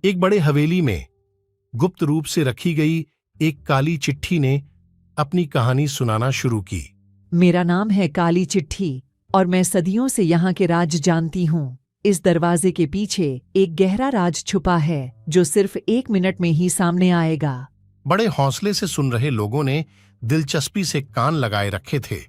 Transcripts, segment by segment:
एक बड़े हवेली में गुप्त रूप से रखी गई एक काली चिट्ठी ने अपनी कहानी सुनाना शुरू की। मेरा नाम है काली चिट्ठी और मैं सदियों से यहाँ के राज जानती हूँ। इस दरवाजे के पीछे एक गहरा राज छुपा है जो सिर्फ 1 मिनट में ही सामने आएगा। बड़े हौसले से सुन रहे लोगों ने दिलचस्पी से कान लगाए रखे थे।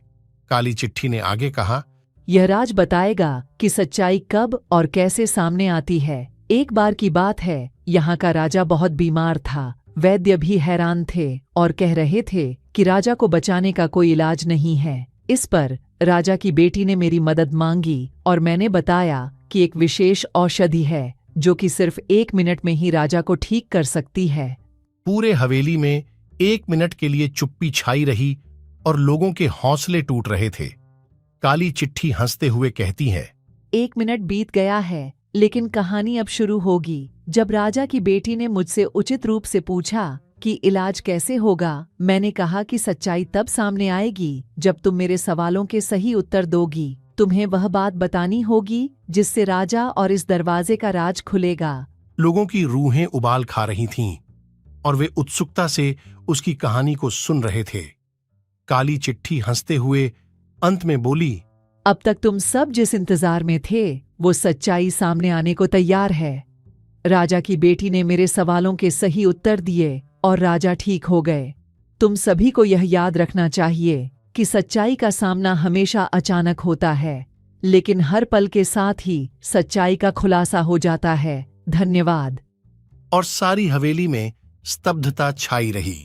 काली चिट्ठी ने आगे कहा, यह राज बताएगा कि सच्चाई कब और कैसे सामने आती है। एक बार की बात है, यहाँ का राजा बहुत बीमार था। वैद्य भी हैरान थे और कह रहे थे कि राजा को बचाने का कोई इलाज नहीं है। इस पर राजा की बेटी ने मेरी मदद मांगी और मैंने बताया कि एक विशेष औषधि है जो कि सिर्फ 1 मिनट में ही राजा को ठीक कर सकती है। पूरे हवेली में 1 मिनट के लिए चुप्पी छाई रही और लोगों के हौसले टूट रहे थे। काली चिट्ठी हंसते हुए कहती है, 1 मिनट बीत गया है, लेकिन कहानी अब शुरू होगी। जब राजा की बेटी ने मुझसे उचित रूप से पूछा कि इलाज कैसे होगा, मैंने कहा कि सच्चाई तब सामने आएगी जब तुम मेरे सवालों के सही उत्तर दोगी। तुम्हें वह बात बतानी होगी जिससे राजा और इस दरवाजे का राज खुलेगा। लोगों की रूहें उबाल खा रही थीं और वे उत्सुकता से उसकी कहानी को सुन रहे थे। काली चिट्ठी हंसते हुए अंत में बोली, अब तक तुम सब जिस इंतजार में थे वो सच्चाई सामने आने को तैयार है। राजा की बेटी ने मेरे सवालों के सही उत्तर दिए और राजा ठीक हो गए। तुम सभी को यह याद रखना चाहिए कि सच्चाई का सामना हमेशा अचानक होता है, लेकिन हर पल के साथ ही सच्चाई का खुलासा हो जाता है। धन्यवाद। और सारी हवेली में स्तब्धता छाई रही।